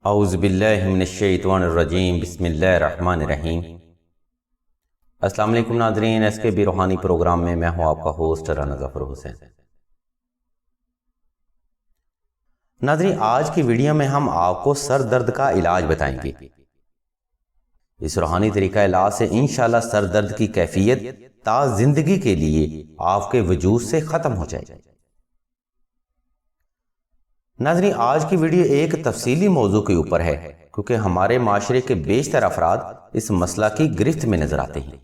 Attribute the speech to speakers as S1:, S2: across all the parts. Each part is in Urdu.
S1: اعوذ باللہ من الشیطان الرجیم بسم اللہ الرحمن الرحیم۔ السلام علیکم ناظرین، ایس کے بی روحانی پروگرام میں میں ہوں آپ کا ہوسٹ رانا ظفر حسین۔ ناظرین، آج کی ویڈیو میں ہم آپ کو سر درد کا علاج بتائیں گے۔ اس روحانی طریقہ علاج سے انشاءاللہ سر درد کی کیفیت تا زندگی کے لیے آپ کے وجود سے ختم ہو جائے گی۔ ناظرین، آج کی ویڈیو ایک تفصیلی موضوع کے اوپر ہے کیونکہ ہمارے معاشرے کے بیشتر افراد اس مسئلہ کی گرفت میں نظر آتے ہیں،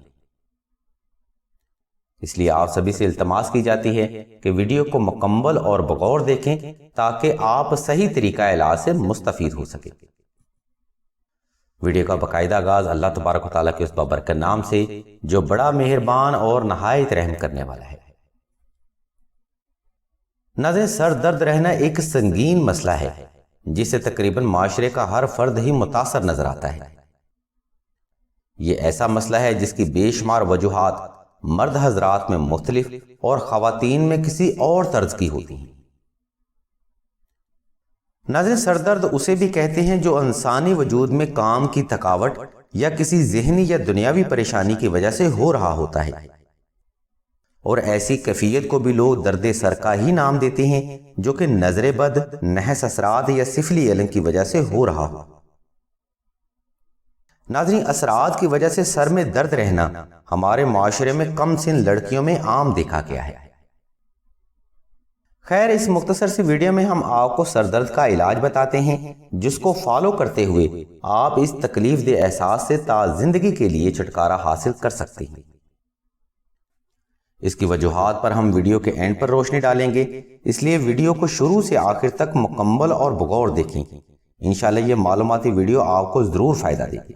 S1: اس لیے آپ سبھی سے التماس کی جاتی ہے کہ ویڈیو کو مکمل اور بغور دیکھیں تاکہ آپ صحیح طریقہ علاج سے مستفید ہو سکیں۔ ویڈیو کا باقاعدہ آغاز اللہ تبارک و تعالیٰ کے اس بابرکت نام سے جو بڑا مہربان اور نہایت رحم کرنے والا ہے۔ ناظرین، سر درد رہنا ایک سنگین مسئلہ ہے جس سے تقریباً معاشرے کا ہر فرد ہی متاثر نظر آتا ہے۔ یہ ایسا مسئلہ ہے جس کی بے شمار وجوہات مرد حضرات میں مختلف اور خواتین میں کسی اور طرز کی ہوتی ہیں۔ ناظرین، سر درد اسے بھی کہتے ہیں جو انسانی وجود میں کام کی تھکاوٹ یا کسی ذہنی یا دنیاوی پریشانی کی وجہ سے ہو رہا ہوتا ہے، اور ایسی کیفیت کو بھی لوگ درد سر کا ہی نام دیتے ہیں جو کہ نظر بد، نحس اثرات یا سفلی علم کی وجہ سے ہو رہا ہو۔ ناظرین، اثرات کی وجہ سے سر میں درد رہنا ہمارے معاشرے میں کم سن لڑکیوں میں عام دیکھا گیا ہے۔ خیر، اس مختصر سی ویڈیو میں ہم آپ کو سر درد کا علاج بتاتے ہیں جس کو فالو کرتے ہوئے آپ اس تکلیف دہ احساس سے تا زندگی کے لیے چھٹکارا حاصل کر سکتے ہیں۔ اس کی وجوہات پر ہم ویڈیو کے اینڈ پر روشنی ڈالیں گے، اس لیے ویڈیو کو شروع سے آخر تک مکمل اور بغور دیکھیں۔ انشاءاللہ یہ معلوماتی ویڈیو آپ کو ضرور فائدہ دے گی۔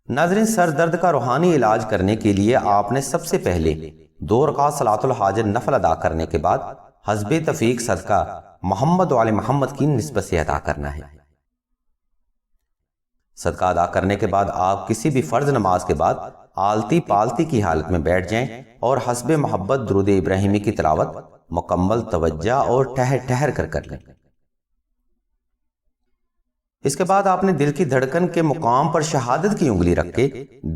S1: ناظرین، سر درد کا روحانی علاج کرنے کے لیے آپ نے سب سے پہلے 2 رکعت صلاۃ الحاجت نفل ادا کرنے کے بعد حسب تفیق صدقہ محمد وعلی محمد کی نسبت سے ادا کرنا ہے۔ صدقہ ادا کرنے کے بعد آپ کسی بھی فرض نماز کے بعد آلتی پالتی کی حالت میں بیٹھ جائیں اور حسب محبت درود ابراہیمی کی تلاوت مکمل توجہ اور ٹھہر کر لیں۔ اس کے بعد آپ نے دل کی دھڑکن کے مقام پر شہادت کی انگلی رکھ کے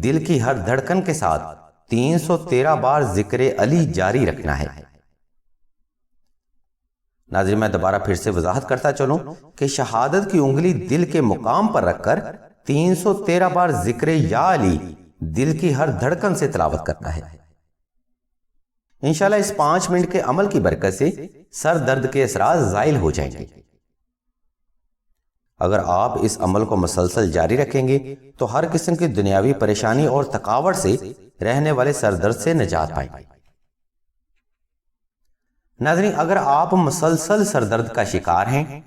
S1: دل کی ہر دھڑکن کے ساتھ 313 بار ذکر علی جاری رکھنا ہے۔ ناظرین، میں دوبارہ پھر سے وضاحت کرتا چلوں کہ شہادت کی انگلی دل کے مقام پر رکھ کر 313 بار ذکر یا علی دل کی ہر دھڑکن سے تلاوت کرنا ہے۔ انشاءاللہ اس 5 منٹ کے عمل کی برکت سے سر درد کے اثرات زائل ہو جائیں گے۔ اگر آپ اس عمل کو مسلسل جاری رکھیں گے تو ہر قسم کی دنیاوی پریشانی اور تھکاوٹ سے رہنے والے سر درد سے نجات پائیں گے۔ ناظرین، اگر آپ مسلسل سر درد کا شکار ہیں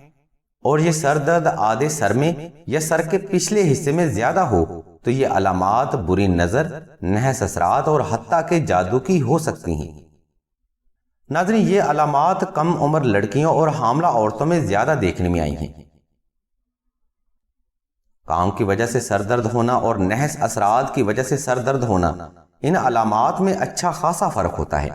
S1: اور یہ سر درد آدھے سر میں یا سر کے پچھلے حصے میں زیادہ ہو تو یہ علامات بری نظر، نحس اثرات اور حتیٰ کہ جادو کی ہو سکتی ہیں۔ ناظرین، یہ علامات کم عمر لڑکیوں اور حاملہ عورتوں میں زیادہ دیکھنے میں آئی ہیں۔ کام کی وجہ سے سر درد ہونا اور نحس اثرات کی وجہ سے سر درد ہونا، ان علامات میں اچھا خاصا فرق ہوتا ہے،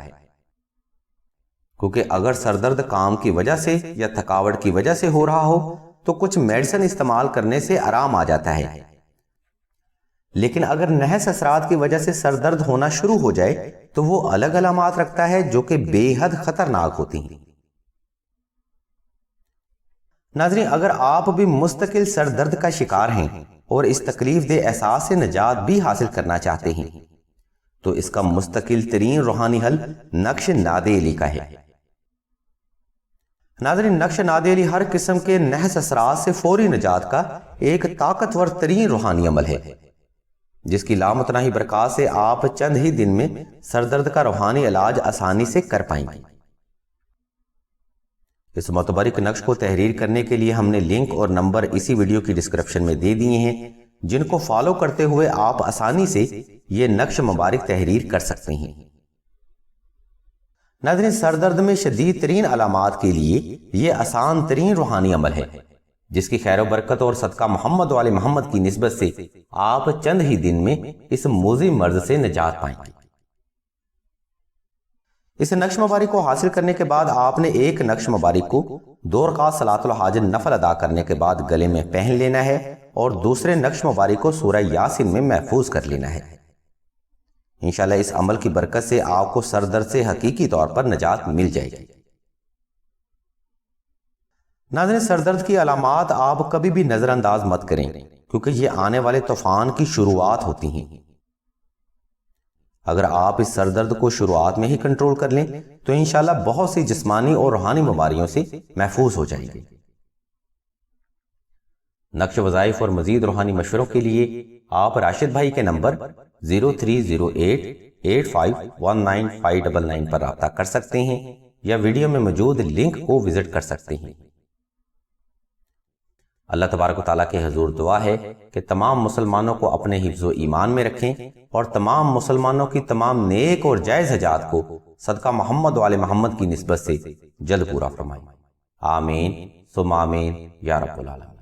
S1: کیونکہ اگر سر درد کام کی وجہ سے یا تھکاوٹ کی وجہ سے ہو رہا ہو تو کچھ میڈیسن استعمال کرنے سے آرام آ جاتا ہے، لیکن اگر نحس اثرات کی وجہ سے سر درد ہونا شروع ہو جائے تو وہ الگ علامات رکھتا ہے جو کہ بے حد خطرناک ہوتی ہیں۔ ناظرین، اگر آپ بھی مستقل سر درد کا شکار ہیں اور اس تکلیف دہ احساس سے نجات بھی حاصل کرنا چاہتے ہیں تو اس کا مستقل ترین روحانی حل نقش ناد علی کا ہے۔ ناظرین، نقش ناد علی ہر قسم کے نحس اثرات سے فوری نجات کا ایک طاقتور ترین روحانی عمل ہے جس کی لامتناہی برکات سے آپ چند ہی دن میں سر درد کا روحانی علاج آسانی سے کر پائیں گے۔ اس متبرک نقش کو تحریر کرنے کے لیے ہم نے لنک اور نمبر اسی ویڈیو کی ڈسکرپشن میں دے دیے ہیں، جن کو فالو کرتے ہوئے آپ آسانی سے یہ نقش مبارک تحریر کر سکتے ہیں۔ ناظرین، سر درد میں شدید ترین علامات کے لیے یہ آسان ترین روحانی عمل ہے جس کی خیر و برکت اور صدقہ محمد وعلی محمد کی نسبت سے آپ چند ہی دن میں اس موذی مرض سے نجات پائیں گے۔ اس نقش مبارک کو حاصل کرنے کے بعد آپ نے ایک نقش مبارک کو 2 رکعت صلاۃ الحاجت نفل ادا کرنے کے بعد گلے میں پہن لینا ہے اور دوسرے نقش مبارک کو سورہ یاسین میں محفوظ کر لینا ہے۔ انشاءاللہ اس عمل کی برکت سے آپ کو سر درد سے حقیقی طور پر نجات مل جائے گی۔ ناظرین، سر درد کی علامات آپ کبھی بھی نظر انداز مت کریں، کیونکہ یہ آنے والے طوفان کی شروعات ہوتی ہیں۔ اگر آپ اس سر درد کو شروعات میں ہی کنٹرول کر لیں تو انشاءاللہ بہت سی جسمانی اور روحانی بیماریوں سے محفوظ ہو جائیں گے۔ نقش وظائف اور مزید روحانی مشوروں کے لیے آپ راشد بھائی کے نمبر 0308851999 پر رابطہ کر سکتے ہیں یا ویڈیو میں موجود لنک کو وزٹ کر سکتے ہیں۔ اللہ تبارک و تعالیٰ کے حضور دعا ہے کہ تمام مسلمانوں کو اپنے حفظ و ایمان میں رکھیں اور تمام مسلمانوں کی تمام نیک اور جائز حاجات کو صدقہ محمد و آل محمد کی نسبت سے جلد پورا فرمائیں۔ آمین ثم آمین یا رب العالمین۔